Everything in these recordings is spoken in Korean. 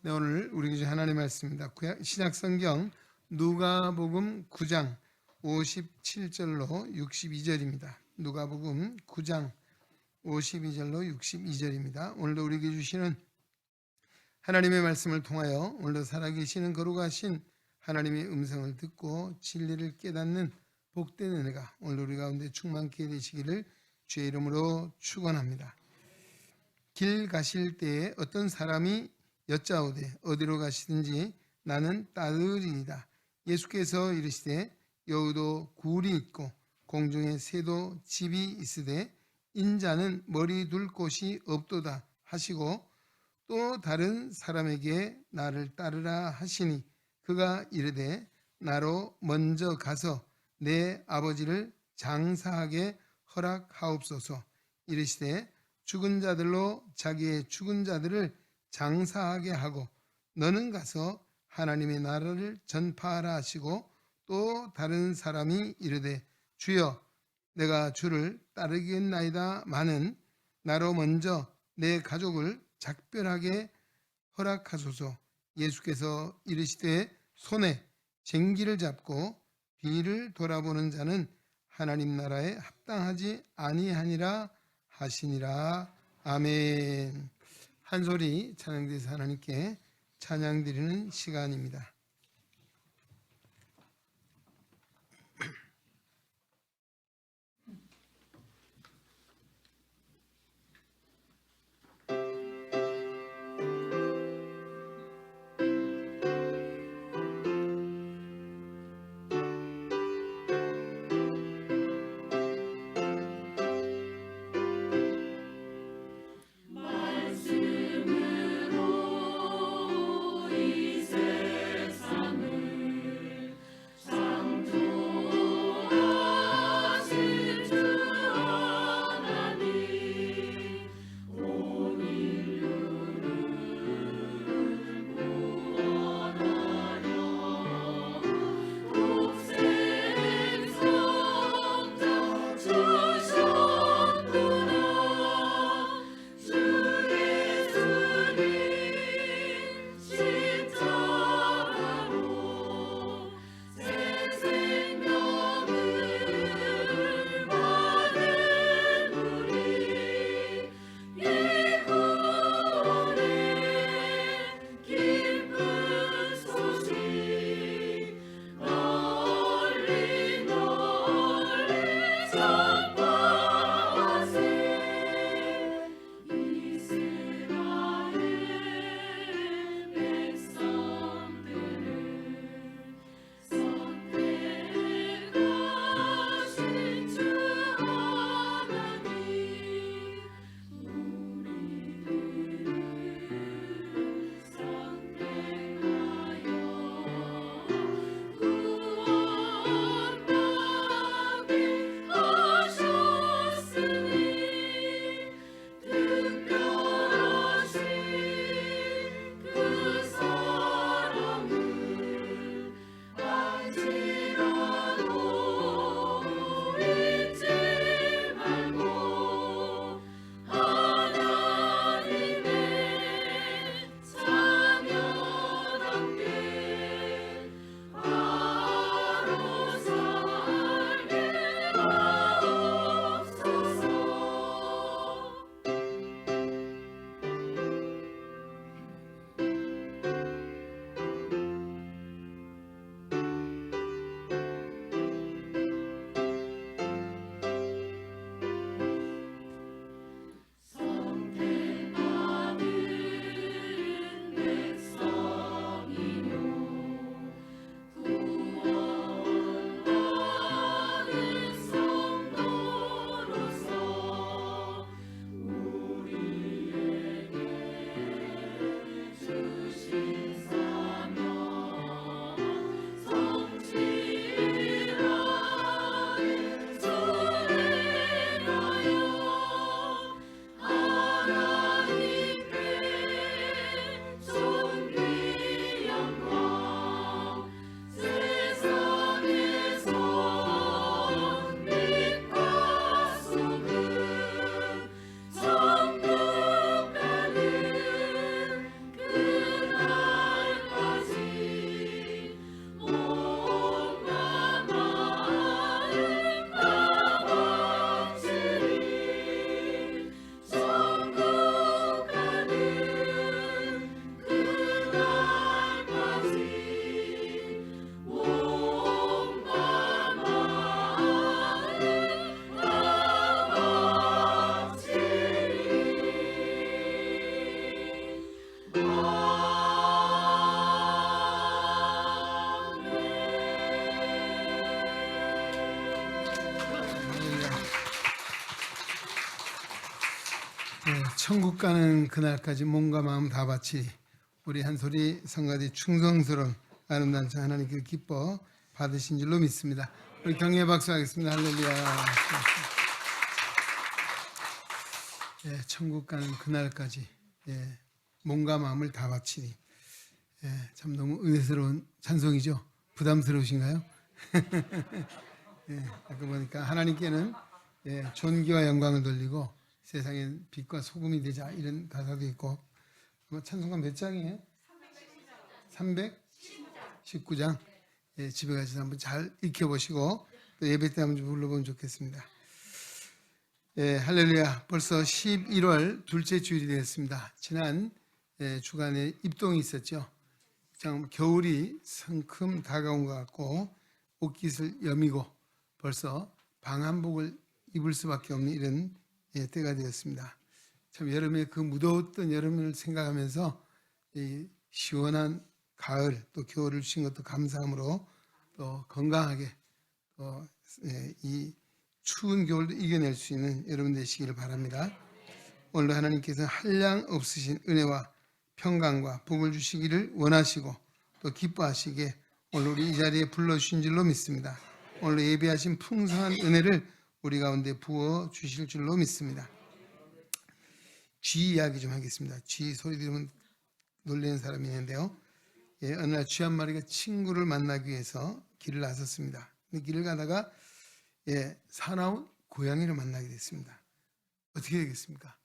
네, 오늘 우리 교주 하나님의 말씀입니다. 신약성경 누가복음 9장 57절로 62절입니다. 누가복음 9장 52절로 62절입니다. 오늘도 우리에게 주시는 하나님의 말씀을 통하여 오늘도 살아계시는 거룩하신 하나님의 음성을 듣고 진리를 깨닫는 복된 은혜가 오늘 우리 가운데 충만케 되시기를 주의 이름으로 축원합니다. 길 가실 때에 어떤 사람이 여짜오되 어디로 가시든지 나는 따르리이다. 예수께서 이르시되 여우도 굴이 있고 공중에 새도 집이 있으되 인자는 머리 둘 곳이 없도다 하시고 또 다른 사람에게 나를 따르라 하시니 그가 이르되 나로 먼저 가서 내 아버지를 장사하게 허락하옵소서. 이르시되 죽은 자들로 자기의 죽은 자들을 장사하게 하고 너는 가서 하나님의 나라를 전파하라 하시고 또 다른 사람이 이르되 주여 내가 주를 따르겠나이다 마는 나로 먼저 내 가족을 작별하게 허락하소서. 예수께서 이르시되 손에 쟁기를 잡고 뒤를 돌아보는 자는 하나님 나라에 합당하지 아니하니라 하시니라. 아멘. 한 소리 찬양돼서 하나님께 찬양드리는 시간입니다. 말씀으로 이 세상 천국 가는 그날까지 몸과 마음 다 바치리. 우리 한소리 성가대 충성스러운 아름다운 자 하나님께 기뻐 받으신 줄로 믿습니다. 우리 경례 박수하겠습니다. 할렐루야. 예, 천국 가는 그날까지 몸과 마음을 다 바치리. 참 너무 은혜스러운 찬송이죠. 부담스러우신가요? 아까 보니까 하나님께는 존귀와 영광을 돌리고 세상엔 빛과 소금이 되자, 이런 가사도 있고. 찬송가 몇 장이에요? 319장. 집에 가셔서 한번 잘 익혀보시고 또 예배 때 한번 좀 불러보면 좋겠습니다. 할렐루야. 벌써 11월 둘째 주일이 되었습니다. 지난 주간에 입동이 있었죠. 참 겨울이 성큼 다가온 것 같고 옷깃을 여미고 벌써 방한복을 입을 수밖에 없는 이런 때가 되었습니다. 참 여름에 그 무더웠던 여름을 생각하면서 이 시원한 가을 또 겨울을 주신 것도 감사함으로 또 건강하게 또 이 추운 겨울도 이겨낼 수 있는 여러분 되시기를 바랍니다. 오늘도 하나님께서 한량 없으신 은혜와 평강과 복을 주시기를 원하시고 또 기뻐하시기에 오늘 우리 이 자리에 불러주신 줄로 믿습니다. 오늘 예배하신 풍성한 은혜를 우리 가운데 부어 주실 줄로 믿습니다. 쥐 이야기 좀 하겠습니다. 쥐 소리 들으면 놀라는 사람이 있는데요. 어느 날 쥐 한 마리가 친구를 만나기 위해서 길을 나섰습니다. 길을 가다가 사나운 고양이를 만나게 됐습니다. 어떻게 되겠습니까?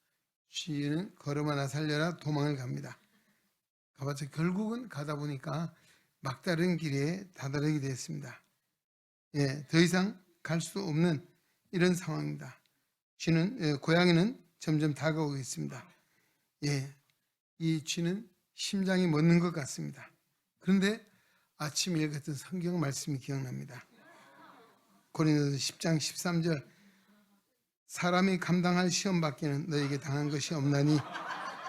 쥐는 걸음 하나 살려라 도망을 갑니다. 가봤자 결국은 가다 보니까 막다른 길에 다다르게 됐습니다. 더 이상 갈 수 없는 이런 상황입니다. 고양이는 점점 다가오고 있습니다. 이 쥐는 심장이 멎는 것 같습니다. 그런데 아침 일 같은 성경 말씀이 기억납니다. 고린도서 10장 13절, 사람이 감당할 시험 밖에는 너에게 당한 것이 없나니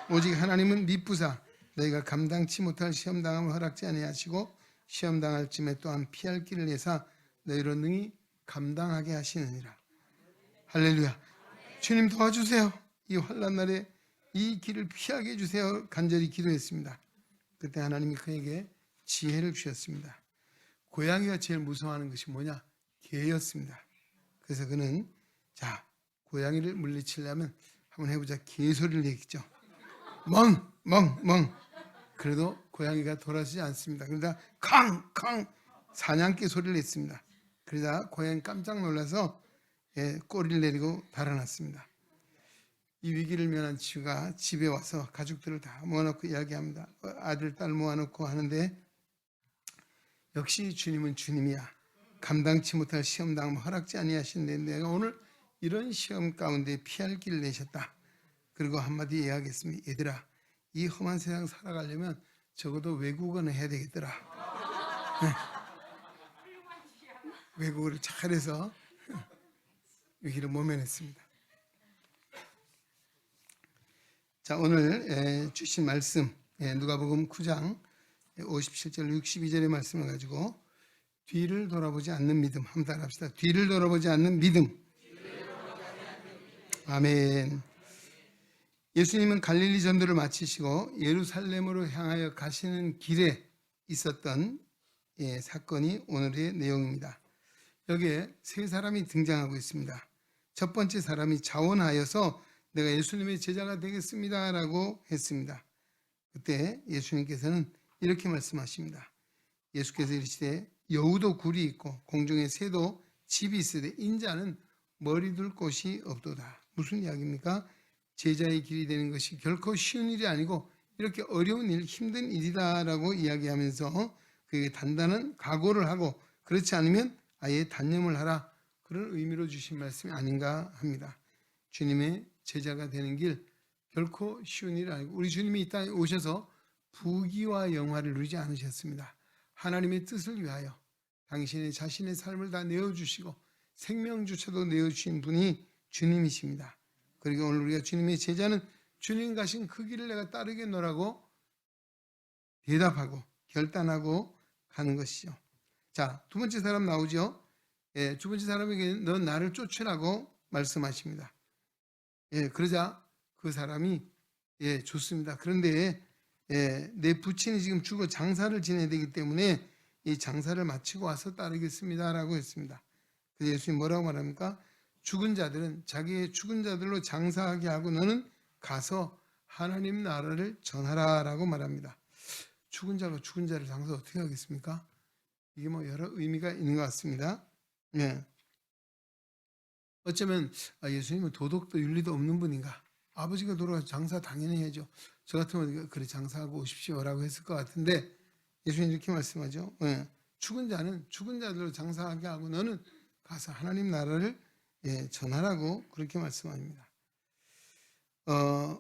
오직 하나님은 미쁘사 너희가 감당치 못할 시험 당함을 허락지 아니하시고 시험 당할 쯤에 또한 피할 길을 내사 너희로 능히 감당하게 하시느니라. 할렐루야. 주님 도와주세요. 이 환난 날에 이 길을 피하게 해주세요. 간절히 기도했습니다. 그때 하나님이 그에게 지혜를 주셨습니다. 고양이가 제일 무서워하는 것이 뭐냐? 개였습니다. 그래서 그는 고양이를 물리치려면 한번 해보자. 개 소리를 내겠죠. 멍 멍 멍. 그래도 고양이가 돌아서지 않습니다. 그러다 캉캉 사냥개 소리를 냈습니다. 그러다 고양이 깜짝 놀라서 꼬리를 내리고 달아났습니다. 이 위기를 면한 쥐가 집에 와서 가족들을 다 모아놓고 이야기합니다. 아들, 딸 모아놓고 하는데 역시 주님은 주님이야. 감당치 못할 시험 당함 허락지 아니하시는데 내가 오늘 이런 시험 가운데 피할 길을 내셨다. 그리고 한마디 이야기했습니다. 얘들아, 이 험한 세상 살아가려면 적어도 외국어는 해야 되겠더라. 외국어를 잘해서 위기를 모면했습니다. 자, 오늘 주신 말씀 누가복음 9장 57절 62절의 말씀을 가지고 뒤를 돌아보지 않는 믿음 한번 따라합시다. 뒤를 돌아보지 않는 믿음. 아멘. 예수님은 갈릴리 전도를 마치시고 예루살렘으로 향하여 가시는 길에 있었던 사건이 오늘의 내용입니다. 여기에 세 사람이 등장하고 있습니다. 첫 번째 사람이 자원하여서 내가 예수님의 제자가 되겠습니다 라고 했습니다. 그때 예수님께서는 이렇게 말씀하십니다. 예수께서 이르시되 여우도 굴이 있고 공중에 새도 집이 있으되 인자는 머리 둘 곳이 없도다. 무슨 이야기입니까? 제자의 길이 되는 것이 결코 쉬운 일이 아니고 이렇게 어려운 일, 힘든 일이다 라고 이야기하면서 그에게 단단한 각오를 하고 그렇지 않으면 아예 단념을 하라, 그런 의미로 주신 말씀이 아닌가 합니다. 주님의 제자가 되는 길 결코 쉬운 일이 아니고 우리 주님이 이 땅에 오셔서 부귀와 영화를 누리지 않으셨습니다. 하나님의 뜻을 위하여 당신의 자신의 삶을 다 내어주시고 생명조차도 내어주신 분이 주님이십니다. 그리고 오늘 우리가 주님의 제자는 주님 가신 그 길을 내가 따르겠노라고 대답하고 결단하고 가는 것이죠. 자, 두 번째 사람 나오죠. 두 번째 사람에게 넌 나를 쫓으라고 말씀하십니다. 그러자 그 사람이 좋습니다. 그런데 내 부친이 지금 죽어 장사를 지내야 되기 때문에 이 장사를 마치고 와서 따르겠습니다라고 했습니다. 그래서 예수님 뭐라고 말합니까? 죽은 자들은 자기의 죽은 자들로 장사하게 하고 너는 가서 하나님 나라를 전하라라고 말합니다. 죽은 자가 죽은 자를 장사 어떻게 하겠습니까? 이게 뭐 여러 의미가 있는 것 같습니다. 예. 어쩌면 예수님은 도덕도 윤리도 없는 분인가? 아버지가 돌아가서 장사 당연히 해야죠. 저 같으면 그래 장사하고 오십시오라고 했을 것 같은데 예수님 이렇게 말씀하죠. 죽은 자는 죽은 자들로 장사하게 하고 너는 가서 하나님 나라를 전하라고 그렇게 말씀합니다.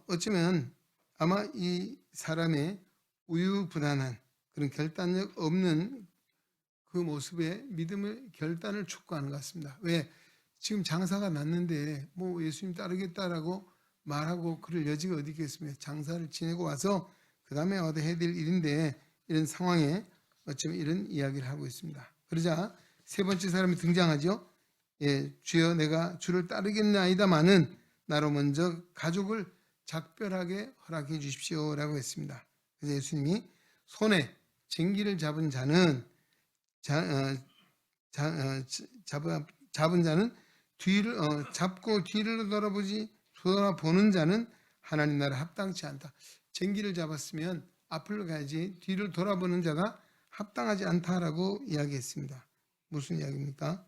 어쩌면 아마 이 사람의 우유부단한 그런 결단력 없는 그 모습에 믿음의 결단을 촉구하는 것 같습니다. 왜? 지금 장사가 났는데 뭐 예수님 따르겠다라고 말하고 그럴 여지가 어디 있겠습니까? 장사를 지내고 와서 그 다음에 와도 해야 될 일인데 이런 상황에 어쩌면 이런 이야기를 하고 있습니다. 그러자 세 번째 사람이 등장하죠. 주여 내가 주를 따르겠나이다마는 나로 먼저 가족을 작별하게 허락해 주십시오라고 했습니다. 그래서 예수님이 손에 쟁기를 잡은 자는 잡은 자는 뒤를 잡고 뒤를 돌아보는 자는 하나님 나라 합당치 않다. 쟁기를 잡았으면 앞을 가야지 뒤를 돌아보는 자가 합당하지 않다라고 이야기했습니다. 무슨 이야기입니까?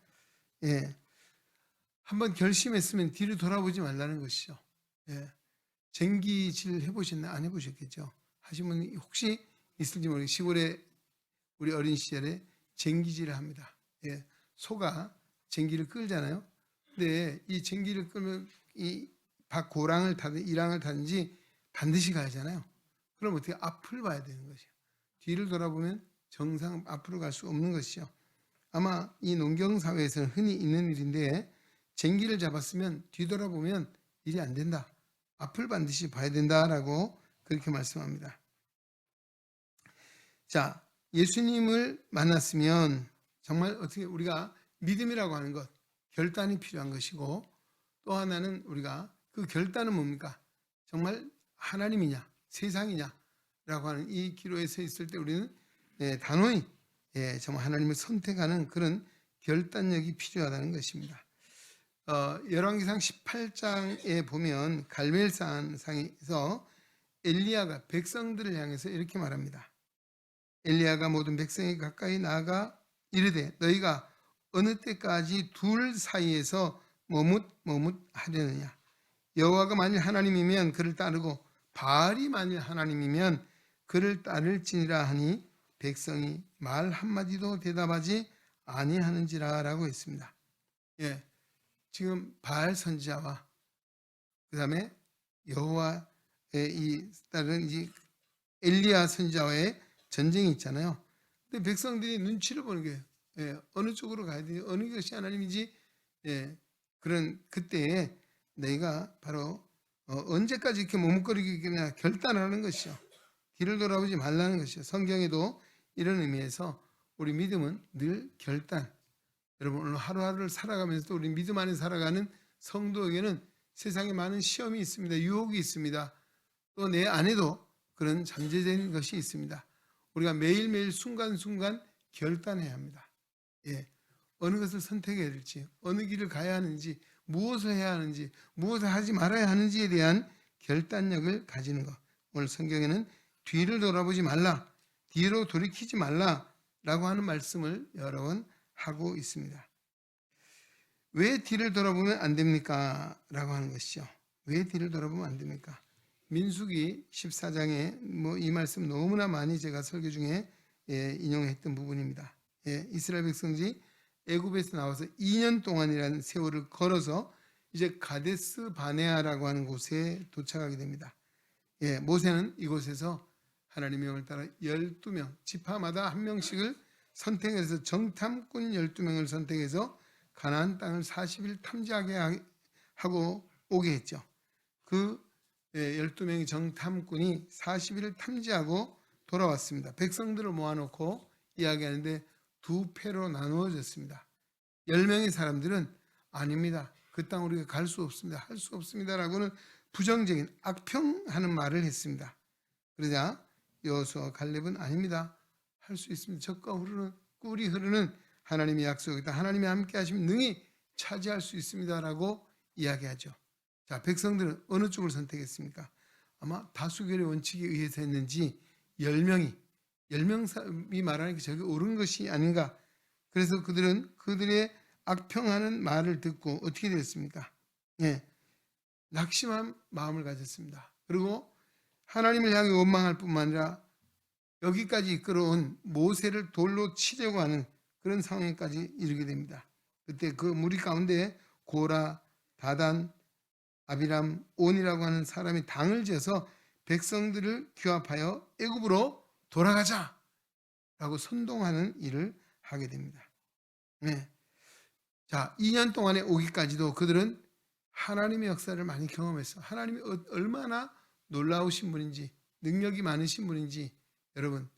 한번 결심했으면 뒤를 돌아보지 말라는 것이죠. 쟁기질 해보셨나? 안 해보셨겠죠. 하신 분 혹시 있을지 모르겠어요. 시골에 우리 어린 시절에 쟁기질을 합니다. 소가 쟁기를 끌잖아요. 근데 이 쟁기를 끌면 이 고랑을 타든 이랑을 타든지 반드시 가야잖아요. 그럼 어떻게 앞을 봐야 되는 것이요. 뒤를 돌아보면 정상 앞으로 갈 수 없는 것이죠. 아마 이 농경 사회에서는 흔히 있는 일인데 쟁기를 잡았으면 뒤돌아보면 일이 안 된다. 앞을 반드시 봐야 된다라고 그렇게 말씀합니다. 자, 예수님을 만났으면 정말 어떻게 우리가 믿음이라고 하는 것, 결단이 필요한 것이고 또 하나는 우리가 그 결단은 뭡니까? 정말 하나님이냐 세상이냐라고 하는 이 기로에 서 있을 때 우리는 단호히 정말 하나님을 선택하는 그런 결단력이 필요하다는 것입니다. 열왕기상 18장에 보면 갈멜산상에서 엘리야가 백성들을 향해서 이렇게 말합니다. 엘리야가 모든 백성이 가까이 나아가 이르되 너희가 어느 때까지 둘 사이에서 머뭇하려느냐. 여호와가 만일 하나님이면 그를 따르고 바알이 만일 하나님이면 그를 따를지니라 하니 백성이 말 한마디도 대답하지 아니하는지라 라고 했습니다. 지금 바알 선지자와 그 다음에 여호와의 이 다른 엘리야 선지자와의 전쟁이 있잖아요. 근데 백성들이 눈치를 보는 게 어느 쪽으로 가야 되지, 어느 것이 하나님인지 그런 그때에 너희가 바로 언제까지 이렇게 머뭇거리겠냐 결단하는 것이죠. 뒤를 돌아보지 말라는 것이죠. 성경에도 이런 의미에서 우리 믿음은 늘 결단. 여러분 오늘 하루하루를 살아가면서 우리 믿음 안에 살아가는 성도에게는 세상에 많은 시험이 있습니다. 유혹이 있습니다. 또 내 안에도 그런 잠재된 것이 있습니다. 우리가 매일매일 순간순간 결단해야 합니다. 어느 것을 선택해야 될지, 어느 길을 가야 하는지, 무엇을 해야 하는지, 무엇을 하지 말아야 하는지에 대한 결단력을 가지는 것. 오늘 성경에는 뒤를 돌아보지 말라, 뒤로 돌이키지 말라라고 하는 말씀을 여러 번 하고 있습니다. 왜 뒤를 돌아보면 안 됩니까? 라고 하는 것이죠. 왜 뒤를 돌아보면 안 됩니까? 민수기 14장에 이 말씀 너무나 많이 제가 설교 중에 인용했던 부분입니다. 이스라엘 백성들이 애굽에서 나와서 2년 동안이라는 세월을 걸어서 이제 가데스 바네아라고 하는 곳에 도착하게 됩니다. 모세는 이곳에서 하나님의 명을 따라 12명, 지파마다 한 명씩을 선택해서 정탐꾼 12명을 선택해서 가나안 땅을 40일 탐지하게 하고 오게 했죠. 그 12명의 정탐꾼이 40일을 탐지하고 돌아왔습니다. 백성들을 모아놓고 이야기하는데 두 패로 나누어졌습니다. 10명의 사람들은 아닙니다. 그 땅 우리가 갈 수 없습니다. 할 수 없습니다라고는 부정적인 악평하는 말을 했습니다. 그러자 여호수아와 갈렙은 아닙니다. 할 수 있습니다. 젖과 꿀이 흐르는 하나님의 약속이다. 하나님이 함께 하시면 능히 차지할 수 있습니다라고 이야기하죠. 자, 백성들은 어느 쪽을 선택했습니까? 아마 다수결의 원칙에 의해서 했는지 10명이 말하는 게 저게 옳은 것이 아닌가. 그래서 그들은 그들의 악평하는 말을 듣고 어떻게 됐습니까? 예, 낙심한 마음을 가졌습니다. 그리고 하나님을 향해 원망할 뿐만 아니라 여기까지 이끌어온 모세를 돌로 치려고 하는 그런 상황까지 이르게 됩니다. 그때 그 무리 가운데 고라, 다단, 아비람, 온이라고 하는 사람이 당을 지어서 백성들을 규합하여 애굽으로 돌아가자라고 선동하는 일을 하게 됩니다. 네. 자, 2년 동안에 오기까지도 그들은 하나님의 역사를 많이 경험했어. 하나님이 얼마나 놀라우신 분인지, 능력이 많으신 분인지, 여러분,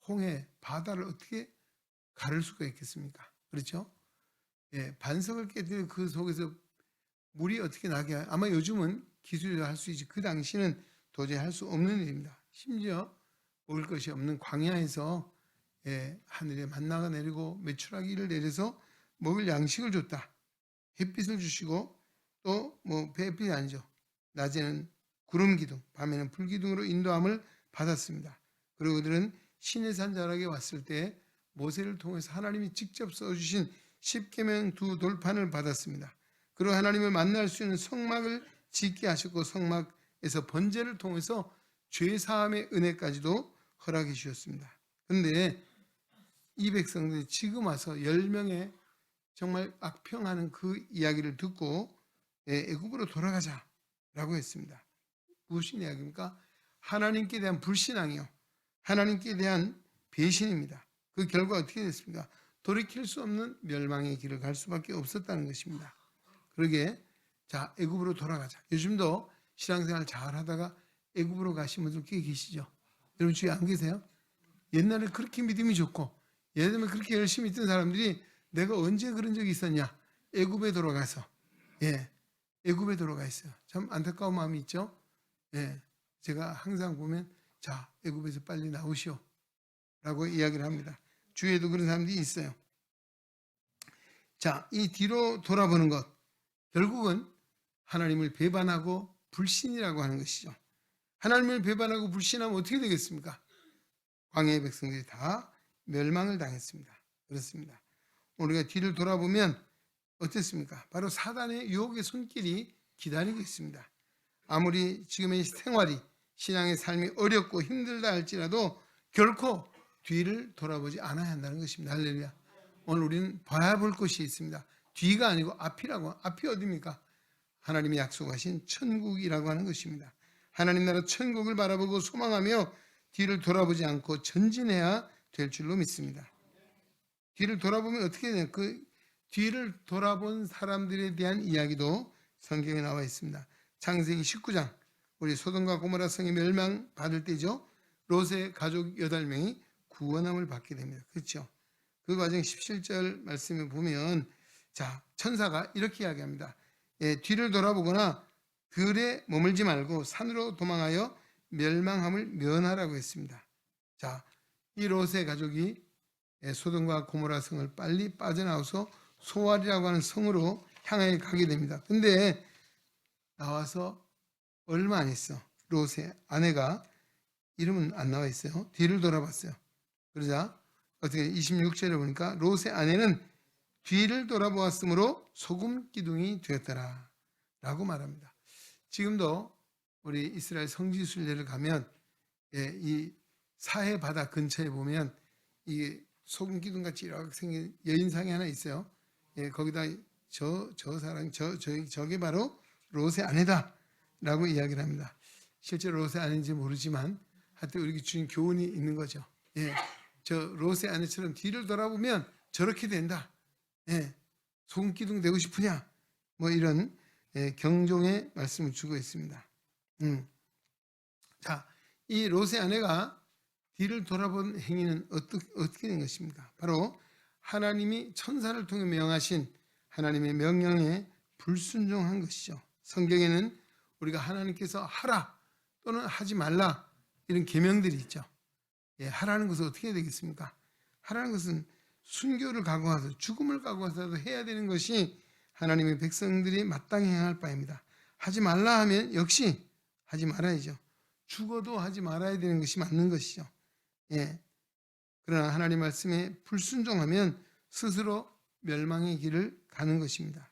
홍해, 바다를 어떻게 가를 수가 있겠습니까? 그렇죠? 예, 반석을 깨뜨려 그 속에서 물이 어떻게 나게 아마 요즘은 기술이 할 수 있지 그 당시는 도저히 할 수 없는 일입니다. 심지어 먹을 것이 없는 광야에서 하늘에 만나가 내리고 메추라기를 내려서 먹을 양식을 줬다. 햇빛을 주시고 또 뭐 햇빛이 아니죠. 낮에는 구름 기둥, 밤에는 불 기둥으로 인도함을 받았습니다. 그리고 그들은 시내산 자락에 왔을 때 모세를 통해서 하나님이 직접 써주신 십계명 두 돌판을 받았습니다. 그리고 하나님을 만날 수 있는 성막을 짓게 하셨고 성막에서 번제를 통해서 죄사함의 은혜까지도 허락해 주셨습니다. 그런데 이 백성들이 지금 와서 10명의 정말 악평하는 그 이야기를 듣고 애굽으로 돌아가자라고 했습니다. 무슨 이야기입니까? 하나님께 대한 불신앙이요. 하나님께 대한 배신입니다. 그 결과 어떻게 됐습니까? 돌이킬 수 없는 멸망의 길을 갈 수밖에 없었다는 것입니다. 그러게 자 애굽으로 돌아가자. 요즘도 신앙생활 잘 하다가 애굽으로 가신 분들 꽤 계시죠? 여러분 주위에 안 계세요? 옛날에 그렇게 믿음이 좋고 예전에 그렇게 열심히 있던 사람들이 내가 언제 그런 적이 있었냐? 애굽에 돌아가서 애굽에 돌아가 있어요. 참 안타까운 마음이 있죠? 제가 항상 보면 자 애굽에서 빨리 나오시오 라고 이야기를 합니다. 주위에도 그런 사람들이 있어요. 자, 이 뒤로 돌아보는 것 결국은 하나님을 배반하고 불신이라고 하는 것이죠. 하나님을 배반하고 불신하면 어떻게 되겠습니까? 광야의 백성들이 다 멸망을 당했습니다. 그렇습니다. 우리가 뒤를 돌아보면 어땠습니까? 바로 사단의 유혹의 손길이 기다리고 있습니다. 아무리 지금의 생활이 신앙의 삶이 어렵고 힘들다 할지라도 결코 뒤를 돌아보지 않아야 한다는 것입니다. 할렐루야. 오늘 우리는 봐야 볼 것이 있습니다. 뒤가 아니고 앞이라고. 앞이 어디입니까? 하나님이 약속하신 천국이라고 하는 것입니다. 하나님 나라 천국을 바라보고 소망하며 뒤를 돌아보지 않고 전진해야 될 줄로 믿습니다. 뒤를 돌아보면 어떻게 돼요? 그 뒤를 돌아본 사람들에 대한 이야기도 성경에 나와 있습니다. 창세기 19장 우리 소돔과 고모라 성이 멸망받을 때죠. 롯의 가족 8명이 구원함을 받게 됩니다. 그렇죠? 그 과정 17절 말씀에 보면 자 천사가 이렇게 이야기합니다. 뒤를 돌아보거나 들에 머물지 말고 산으로 도망하여 멸망함을 면하라고 했습니다. 자, 이 롯의 가족이 소돔과 고모라 성을 빨리 빠져나와서 소알이라고 하는 성으로 향해 가게 됩니다. 근데 나와서 얼마 안 했어. 롯의 아내가 이름은 안 나와 있어요. 뒤를 돌아봤어요. 그러자 어떻게 26절에 보니까 롯의 아내는 뒤를 돌아보았으므로 소금 기둥이 되었더라 라고 말합니다. 지금도 우리 이스라엘 성지 순례를 가면 이 사해 바다 근처에 보면 이 소금 기둥 같이 이렇게 생긴 여인상이 하나 있어요. 거기다 저 사람 저게 바로 롯의 아내다라고 이야기를 합니다. 실제로 롯의 아내인지 모르지만 하여튼 우리 주인 교훈이 있는 거죠. 저 롯의 아내처럼 뒤를 돌아보면 저렇게 된다. 소금 기둥 되고 싶으냐? 뭐 이런 경종의 말씀을 주고 있습니다. 자, 이 롯의 아내가 뒤를 돌아본 행위는 어떻게 된 것입니까? 바로 하나님이 천사를 통해 명하신 하나님의 명령에 불순종한 것이죠. 성경에는 우리가 하나님께서 하라 또는 하지 말라 이런 계명들이 있죠. 예, 하라는 것은 어떻게 해야 되겠습니까? 하라는 것은 순교를 각오해서 죽음을 각오해서도 해야 되는 것이 하나님의 백성들이 마땅히 행할 바입니다. 하지 말라 하면 역시 하지 말아야죠. 죽어도 하지 말아야 되는 것이 맞는 것이죠. 예. 그러나 하나님 말씀에 불순종하면 스스로 멸망의 길을 가는 것입니다.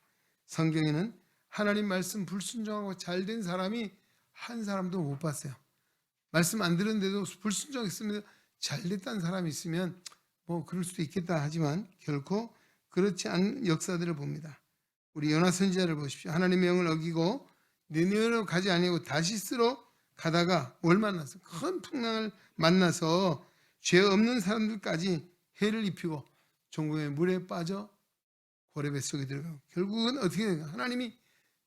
성경에는 하나님 말씀 불순종하고 잘된 사람이 한 사람도 못 봤어요. 말씀 안 들었는데도 불순종했으면 잘됐다는 사람이 있으면 뭐 그럴 수도 있겠다 하지만 결코 그렇지 않은 역사들을 봅니다. 우리 요나 선지자를 보십시오. 하나님의 명을 어기고 니느웨로 가지 아니하고 다시스로 가다가 뭘 만나서 큰 풍랑을 만나서 죄 없는 사람들까지 해를 입히고 종국의 물에 빠져 고레 뱃속에 들어가고 결국은 어떻게 되는가? 하나님이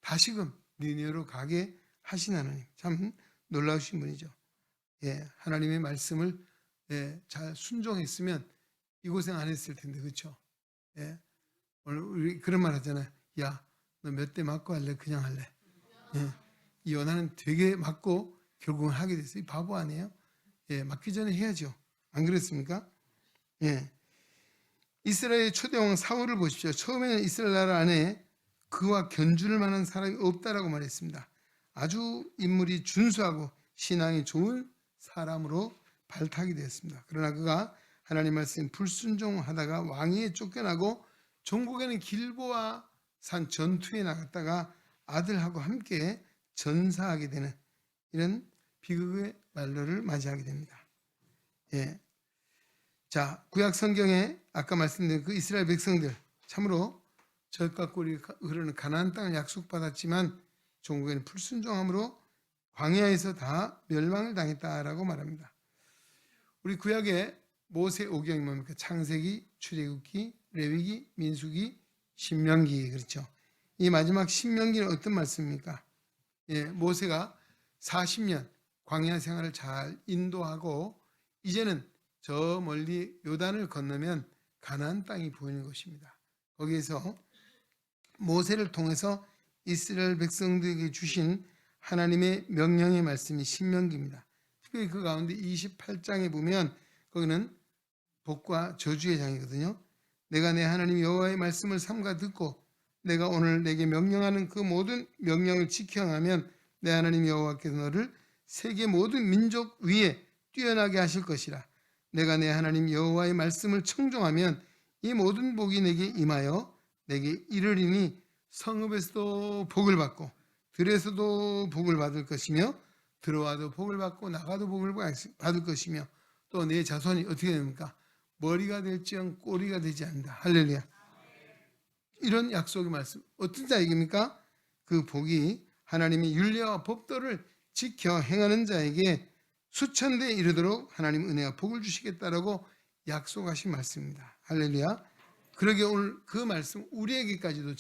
다시금 니느웨로 가게 하신 하나님, 참 놀라우신 분이죠. 예, 하나님의 말씀을 잘 순종했으면 이 고생 안 했을 텐데, 그렇죠? 예, 오늘 우리 그런 말 하잖아요. 야, 너 몇 대 맞고 할래? 그냥 할래? 예, 이 요나는 되게 맞고 결국은 하게 됐어요. 이 바보 아니에요? 예, 맞기 전에 해야죠. 안 그렇습니까? 예, 이스라엘 초대왕 사울을 보십시오. 처음에는 이스라엘 나라 안에 그와 견줄 만한 사람이 없다라고 말했습니다. 아주 인물이 준수하고 신앙이 좋은 사람으로 발탁이 되었습니다. 그러나 그가 하나님 말씀 불순종하다가 왕위에 쫓겨나고 종국에는 길보아 산 전투에 나갔다가 아들하고 함께 전사하게 되는 이런 비극의 말로를 맞이하게 됩니다. 예. 자, 구약 성경에 아까 말씀드린 그 이스라엘 백성들 참으로 젖과 꿀이 흐르는 가나안 땅을 약속받았지만 종국에는 불순종함으로 광야에서 다 멸망을 당했다라고 말합니다. 우리 구약에 모세 오경이 뭡니까? 창세기, 출애굽기, 레위기, 민수기, 신명기, 그렇죠? 이 마지막 신명기는 어떤 말씀입니까? 예, 모세가 40년 광야 생활을 잘 인도하고 이제는 저 멀리 요단을 건너면 가나안 땅이 보이는 것입니다. 거기에서 모세를 통해서 이스라엘 백성들에게 주신 하나님의 명령의 말씀이 신명기입니다. 특별히 그 가운데 28장에 보면 거기는 복과 저주의 장이거든요. 내가 내 하나님 여호와의 말씀을 삼가 듣고 내가 오늘 내게 명령하는 그 모든 명령을 지켜 행하면 내 하나님 여호와께서 너를 세계 모든 민족 위에 뛰어나게 하실 것이라. 내가 내 하나님 여호와의 말씀을 청종하면 이 모든 복이 내게 임하여 내게 이르리니 성읍에서도 복을 받고 들에서도 복을 받을 것이며 들어와도 복을 받고 나가도 복을 받을 것이며 또 내 자손이 어떻게 됩니까? 머리가 될지언 꼬리가 되지 않는다. 할렐루야. 이런 약속의 말씀. 어떤 자에게입니까? 그 복이 하나님의 율례와 법도를 지켜 행하는 자에게 수천대에 이르도록 하나님 은혜와 복을 주시겠다라고 약속하신 말씀입니다. 할렐루야. 그러게 오늘 그 말씀 우리에게까지도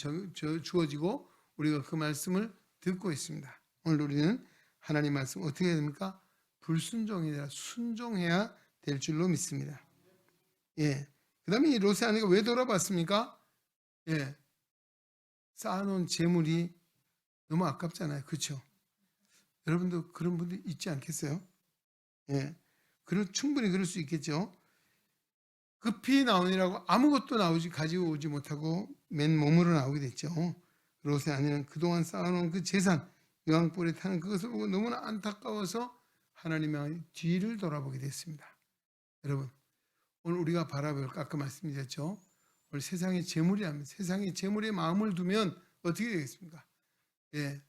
주어지고 우리가 그 말씀을 듣고 있습니다. 오늘 우리는 하나님 말씀 어떻게 해야 됩니까? 불순종이 아니라 순종해야 될 줄로 믿습니다. 예. 그 다음에 이 롯의 아내가 왜 돌아봤습니까? 예. 쌓아놓은 재물이 너무 아깝잖아요. 그렇죠? 여러분도 그런 분들 있지 않겠어요? 예. 충분히 그럴 수 있겠죠. 급히 나오느라고 아무것도 가지고 오지 못하고 맨 몸으로 나오게 됐죠. 롯의 아내는 그동안 쌓아놓은 그 재산, 여왕벌에 타는 그것을 보고 너무나 안타까워서 하나님의 뒤를 돌아보게 됐습니다. 여러분, 오늘 우리가 바라볼 아까 말씀드렸죠. 오늘 세상의 재물이라면 세상의 재물에 마음을 두면 어떻게 되겠습니까? 예.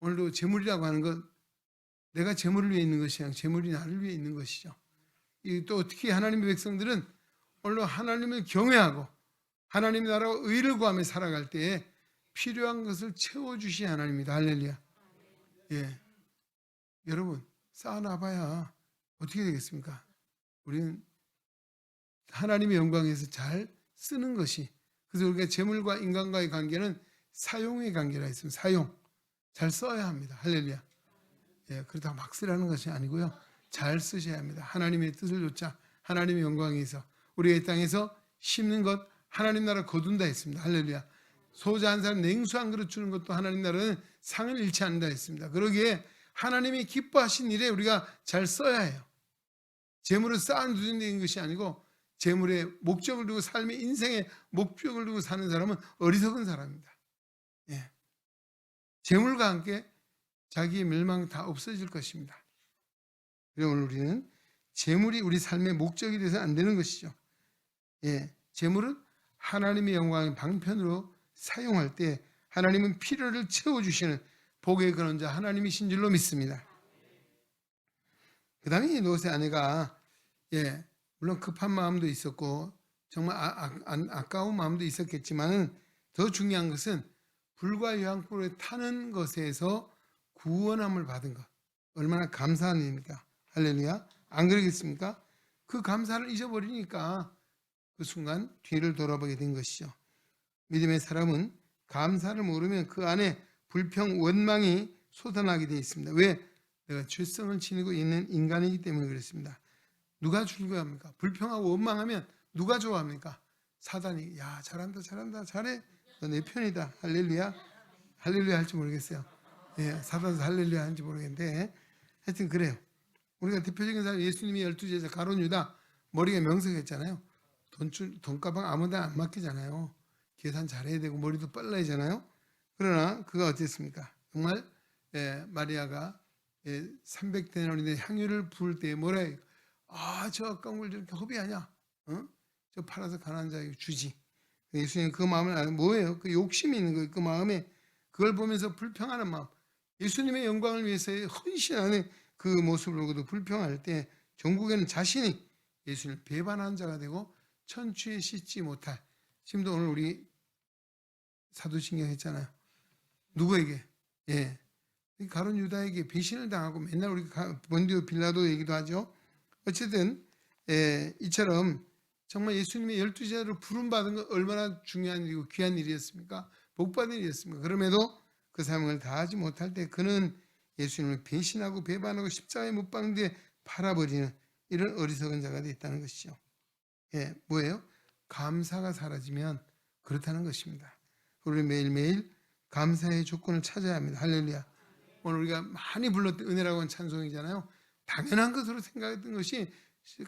오늘도 재물이라고 하는 것, 내가 재물을 위해 있는 것이 아니라 재물이 나를 위해 있는 것이죠. 또 특히 하나님의 백성들은 오늘도 하나님을 경외하고 하나님의 나라와 의를 구하며 살아갈 때에 필요한 것을 채워주시 하나님입니다. 할렐루야. 예. 여러분, 쌓아놔봐야 어떻게 되겠습니까? 우리는 하나님의 영광에서 잘 쓰는 것이, 그래서 우리가 재물과 인간과의 관계는 사용의 관계라 있습니다. 사용. 잘 써야 합니다. 할렐루야. 예, 그렇다고 막 쓰라는 것이 아니고요. 잘 쓰셔야 합니다. 하나님의 뜻을 좇아 하나님의 영광에 서 우리가 이 땅에서 심는 것 하나님 나라 거둔다 했습니다. 할렐루야. 소자 한 사람 냉수 한 그릇 주는 것도 하나님 나라는 상을 잃지 않는다 했습니다. 그러기에 하나님이 기뻐하신 일에 우리가 잘 써야 해요. 재물을 쌓아두는 것이 아니고 재물의 목적을 두고 삶의 인생의 목적을 두고 사는 사람은 어리석은 사람입니다. 예. 재물과 함께 자기의 멸망 다 없어질 것입니다. 그래서 오늘 우리는 재물이 우리 삶의 목적이 돼서 안 되는 것이죠. 예. 재물은 하나님의 영광의 방편으로 사용할 때 하나님은 필요를 채워주시는 복의 근원자 하나님이신 줄로 믿습니다. 그 다음에 롯의 아내가 물론 급한 마음도 있었고 정말 아까운 마음도 있었겠지만 더 중요한 것은 불과 유황불에 타는 것에서 구원함을 받은 것. 얼마나 감사한 일입니까? 할렐루야. 안 그러겠습니까? 그 감사를 잊어버리니까 그 순간 뒤를 돌아보게 된 것이죠. 믿음의 사람은 감사를 모르면 그 안에 불평, 원망이 솟아나게 되어 있습니다. 왜? 내가 죄성을 지니고 있는 인간이기 때문에 그렇습니다. 누가 즐거워합니까? 불평하고 원망하면 누가 좋아합니까? 사단이 야 잘한다 잘해 너 내 편이다 할렐루야 할렐루야 할지 모르겠어요. 사단도 할렐루야 하는지 모르겠는데 하여튼 그래요. 우리가 대표적인 사람 예수님이 12제자 가룟 유다 머리가 명석했잖아요. 돈가방 아무데나 안 맡기잖아요. 계산 잘해야 되고 머리도 빨라야잖아요. 그러나 그가 어땠습니까? 정말 마리아가 300데나리온의 향유를 부을 때 뭐라 해요? 저 아까운 걸 저렇게 허비하냐? 저 팔아서 가난한 자에게 주지. 예수님 그 마음을 아는 뭐예요? 그 욕심이 있는 거예요. 그 마음에 그걸 보면서 불평하는 마음. 예수님의 영광을 위해서 헌신하는 그 모습을 보고도 불평할 때 종국에는 자신이 예수님을 배반한 자가 되고 천추에 씻지 못할. 지금도 오늘 우리 사도신경 했잖아요. 누구에게? 가룟 유다에게 배신을 당하고 맨날 우리 본디오 빌라도 얘기도 하죠. 어쨌든 이처럼 정말 예수님의 12제자로 부름받은 건 얼마나 중요한 일이고 귀한 일이었습니까? 복받은 일이었습니까? 그럼에도 그 사명을 다하지 못할 때 그는 예수님을 배신하고 배반하고 십자가에 못 박는 데 팔아버리는 이런 어리석은 자가 됐다는 것이죠. 뭐예요? 감사가 사라지면 그렇다는 것입니다. 우리 매일매일 감사의 조건을 찾아야 합니다. 할렐루야. 오늘 우리가 많이 불렀던 은혜라고 하는 찬송이잖아요. 당연한 것으로 생각했던 것이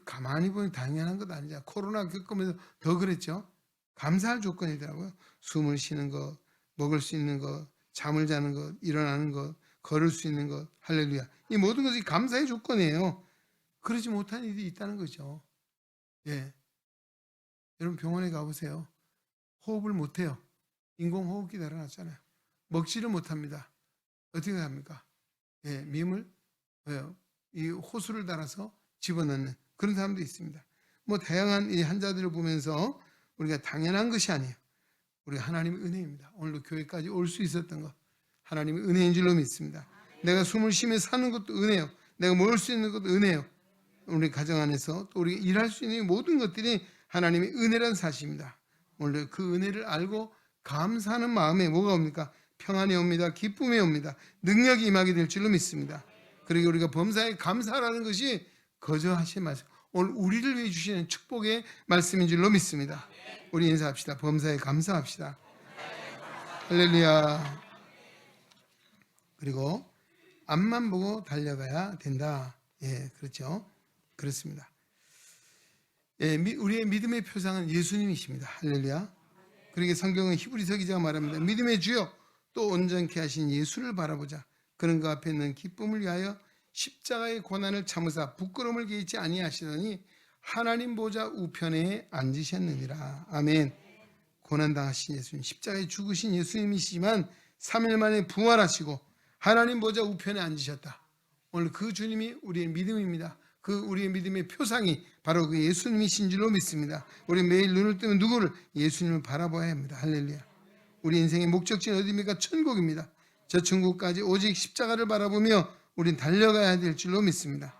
가만히 보면 당연한 것 아니냐. 코로나 겪으면서 더 그랬죠. 감사할 조건이더라고요. 숨을 쉬는 것, 먹을 수 있는 것, 잠을 자는 것, 일어나는 것, 걸을 수 있는 것. 할렐루야. 이 모든 것이 감사의 조건이에요. 그러지 못한 일이 있다는 거죠. 여러분 병원에 가보세요. 호흡을 못해요. 인공호흡기 달아놨잖아요. 먹지를 못합니다. 어떻게 합니까? 밈을 이 호수를 달아서 집어넣는 그런 사람도 있습니다. 뭐 다양한 이 환자들을 보면서 우리가 당연한 것이 아니에요. 우리가 하나님의 은혜입니다. 오늘도 교회까지 올 수 있었던 것 하나님의 은혜인 줄로 믿습니다. 내가 숨을 쉬며 사는 것도 은혜요. 내가 먹을 수 있는 것도 은혜요. 우리 가정 안에서 또 우리가 일할 수 있는 모든 것들이 하나님의 은혜라는 사실입니다. 오늘 그 은혜를 알고 감사하는 마음에 뭐가 옵니까? 평안이 옵니다. 기쁨이 옵니다. 능력이 임하게 될 줄로 믿습니다. 그리고 우리가 범사에 감사하라는 것이 거저하지 마세요. 오늘 우리를 위해 주시는 축복의 말씀인 줄로 믿습니다. 우리 인사합시다. 범사에 감사합시다. 할렐루야. 그리고 앞만 보고 달려가야 된다. 그렇죠. 그렇습니다. 우리의 믿음의 표상은 예수님이십니다. 할렐루야. 그러게 성경은 히브리서 기자가 말합니다. 믿음의 주요 또 온전케 하신 예수를 바라보자. 그는 그 앞에 있는 기쁨을 위하여 십자가의 고난을 참으사 부끄러움을 개의치 아니하시더니 하나님 보좌 우편에 앉으셨느니라. 아멘. 고난당하신 예수님, 십자가에 죽으신 예수님이시지만 3일 만에 부활하시고 하나님 보좌 우편에 앉으셨다. 오늘 그 주님이 우리의 믿음입니다. 그 우리의 믿음의 표상이 바로 그 예수님이신 줄로 믿습니다. 우리 매일 눈을 뜨면 누구를? 예수님을 바라봐야 합니다. 할렐루야. 우리 인생의 목적지는 어디입니까? 천국입니다. 저 천국까지 오직 십자가를 바라보며 우린 달려가야 될 줄로 믿습니다.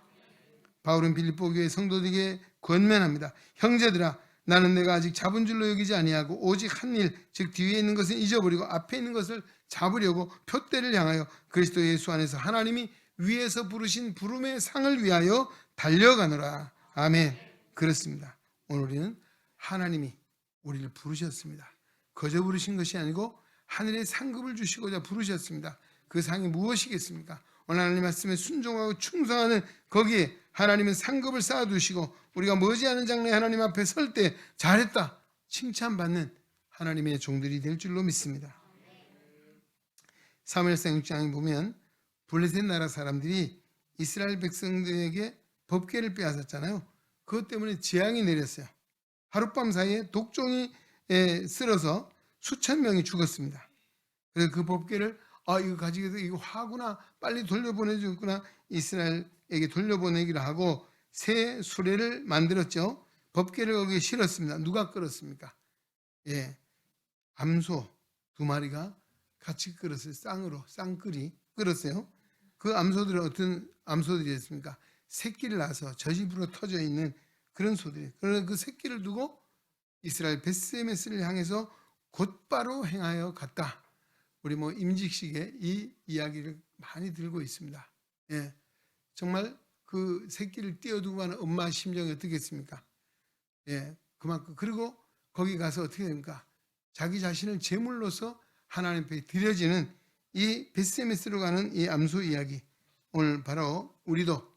바울은 빌립보 교회 성도들에게 권면합니다. 형제들아, 나는 내가 아직 잡은 줄로 여기지 아니하고 오직 한 일, 즉 뒤에 있는 것은 잊어버리고 앞에 있는 것을 잡으려고 표대를 향하여 그리스도 예수 안에서 하나님이 위에서 부르신 부름의 상을 위하여 달려가노라. 아멘. 그렇습니다. 오늘 우리는 하나님이 우리를 부르셨습니다. 거저 부르신 것이 아니고 하늘의 상급을 주시고자 부르셨습니다. 그 상이 무엇이겠습니까? 오늘 하나님 말씀에 순종하고 충성하는 거기에 하나님은 상급을 쌓아두시고 우리가 머지않은 장래에 하나님 앞에 설 때 잘했다 칭찬받는 하나님의 종들이 될 줄로 믿습니다. 사무엘상 6장에 보면 블레셋 나라 사람들이 이스라엘 백성들에게 법궤를 빼앗았잖아요. 그것 때문에 재앙이 내렸어요. 하룻밤 사이에 독종이 쓸어서 수천 명이 죽었습니다. 그래서 그 법궤를 이거 가지고 이거 화구나 빨리 돌려보내주겠구나 이스라엘에게 돌려보내기를 하고 새 수레를 만들었죠. 법궤를 거기에 실었습니다. 누가 끌었습니까? 암소 2마리가 같이 끌었어요. 쌍끌이 끌었어요. 그 암소들은 어떤 암소들이었습니까? 새끼를 낳아서 저 집으로 터져 있는 그런 소들이에요. 그러나 그 새끼를 두고 이스라엘 베스메스를 향해서 곧바로 행하여 갔다. 우리 임직식에 이 이야기를 많이 들고 있습니다. 정말 그 새끼를 띄워두고 가는 엄마의 심정이 어떻겠습니까? 그만큼 그리고 거기 가서 어떻게 됩니까? 자기 자신을 제물로서 하나님 앞에 드려지는 이 베스메스로 가는 이 암소 이야기, 오늘 바로 우리도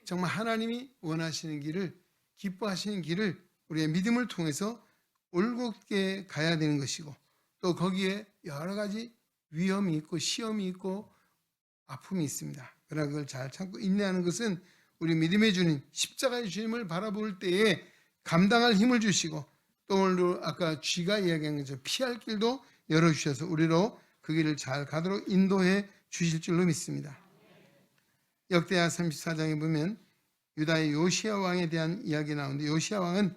정말 하나님이 원하시는 길을, 기뻐하시는 길을 우리의 믿음을 통해서 올곧게 가야 되는 것이고, 또 거기에 여러 가지 위험이 있고 시험이 있고 아픔이 있습니다. 그러나 그걸 잘 참고 인내하는 것은 우리 믿음의 주님, 십자가의 주님을 바라볼 때에 감당할 힘을 주시고, 또 오늘도 아까 쥐가 이야기한 것처럼 피할 길도 열어주셔서 우리로 그 길을 잘 가도록 인도해 주실 줄로 믿습니다. 역대하 34장에 보면 유다의 요시야 왕에 대한 이야기 나오는데, 요시야 왕은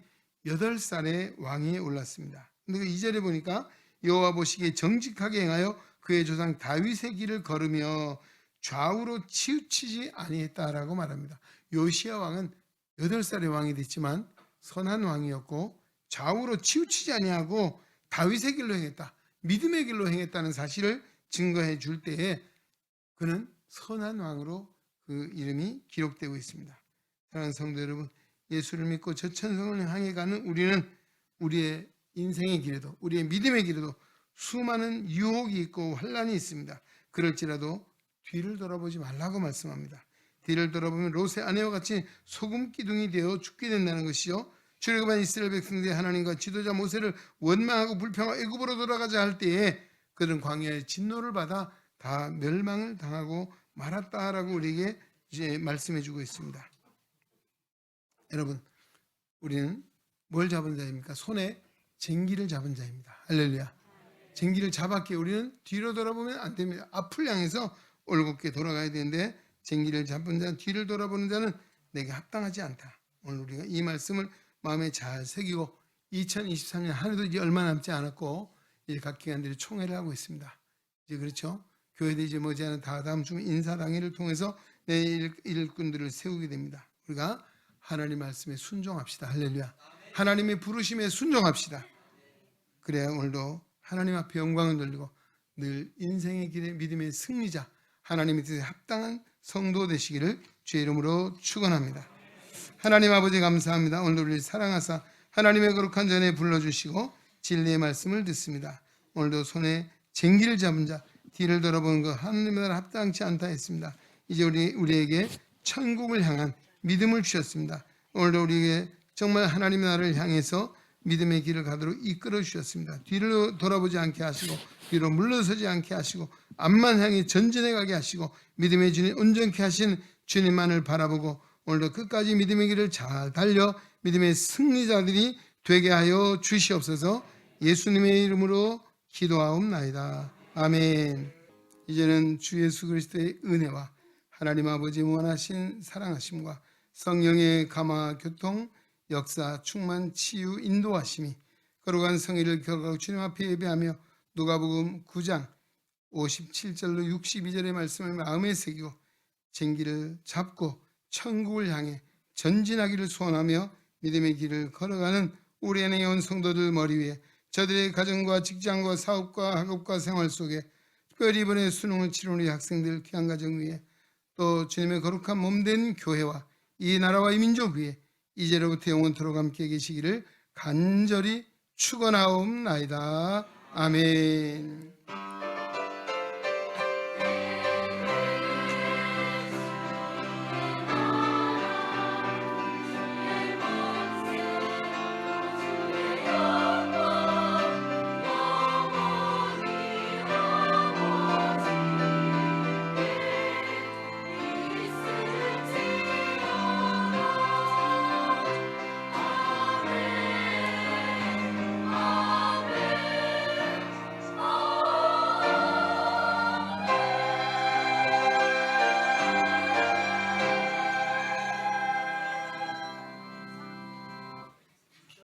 8살에 왕위에 올랐습니다. 근데 그 2절에 보니까 여호와 보시기에 정직하게 행하여 그의 조상 다윗의 길을 걸으며 좌우로 치우치지 아니했다라고 말합니다. 요시야 왕은 8살에 왕이 됐지만 선한 왕이었고 좌우로 치우치지 아니하고 다윗의 길로 행했다, 믿음의 길로 행했다는 사실을 증거해 줄 때에 그는 선한 왕으로 그 이름이 기록되고 있습니다. 사랑하는 성도 여러분, 예수를 믿고 저천성을 향해 가는 우리는 우리의 인생의 길에도, 우리의 믿음의 길에도 수많은 유혹이 있고 환란이 있습니다. 그럴지라도 뒤를 돌아보지 말라고 말씀합니다. 뒤를 돌아보면 롯의 아내와 같이 소금 기둥이 되어 죽게 된다는 것이요, 출애굽한 이스라엘 백성들이 하나님과 지도자 모세를 원망하고 불평하고 애굽으로 돌아가자 할 때에 그들은 광야의 진노를 받아 다 멸망을 당하고 말았다라고 우리에게 이제 말씀해 주고 있습니다. 여러분, 우리는 뭘 잡은 자입니까? 손에 쟁기를 잡은 자입니다. 할렐루야. 쟁기를 잡았기에 우리는 뒤로 돌아보면 안 됩니다. 앞을 향해서 올곧게 돌아가야 되는데, 쟁기를 잡은 자는, 뒤를 돌아보는 자는 내게 합당하지 않다. 오늘 우리가 이 말씀을 마음에 잘 새기고, 2023년 한 해도 이제 얼마 남지 않았고 이제 각 기관들이 총회를 하고 있습니다. 이제 그렇죠? 교회도 이제 머지않은 다음 주 인사당회를 통해서 내 일꾼들을 세우게 됩니다. 우리가 하나님 말씀에 순종합시다. 할렐루야. 하나님의 부르심에 순종합시다. 그래야 오늘도 하나님 앞에 영광을 돌리고 늘 인생의 길에 믿음의 승리자, 하나님의 뜻에 합당한 성도 되시기를 주의 이름으로 축원합니다. 하나님 아버지 감사합니다. 오늘도 우리를 사랑하사 하나님의 거룩한 전에 불러주시고 진리의 말씀을 듣습니다. 오늘도 손에 쟁기를 잡은 자, 뒤를 돌아보는 것 하나님의 나라 합당치 않다 했습니다. 이제 우리에게 천국을 향한 믿음을 주셨습니다. 오늘도 우리에게 정말 하나님의 나라를 향해서 믿음의 길을 가도록 이끌어 주셨습니다. 뒤를 돌아보지 않게 하시고 뒤로 물러서지 않게 하시고 앞만 향해 전진해 가게 하시고 믿음의 주님 온전케 하신 주님만을 바라보고 오늘도 끝까지 믿음의 길을 잘 달려 믿음의 승리자들이 되게 하여 주시옵소서. 예수님의 이름으로 기도하옵나이다. 아멘. 이제는 주 예수 그리스도의 은혜와 하나님 아버지 무한하신 사랑하심과 성령의 감화 교통 역사 충만 치유 인도하심이 거룩한 성의를 기억하고 주님 앞에 예배하며 누가복음 9장 57절로 62절의 말씀을 마음에 새기고 쟁기를 잡고 천국을 향해 전진하기를 소원하며 믿음의 길을 걸어가는 우리 안에 온 성도들 머리 위에 저들의 가정과 직장과 사업과 학업과 생활 속에 특별히 이번에 수능을 치르는 우리 학생들 귀한 가정 위에 또 주님의 거룩한 몸된 교회와 이 나라와 이 민족 위에 이제로부터 영원토록 함께 계시기를 간절히 축원하옵나이다. 아멘.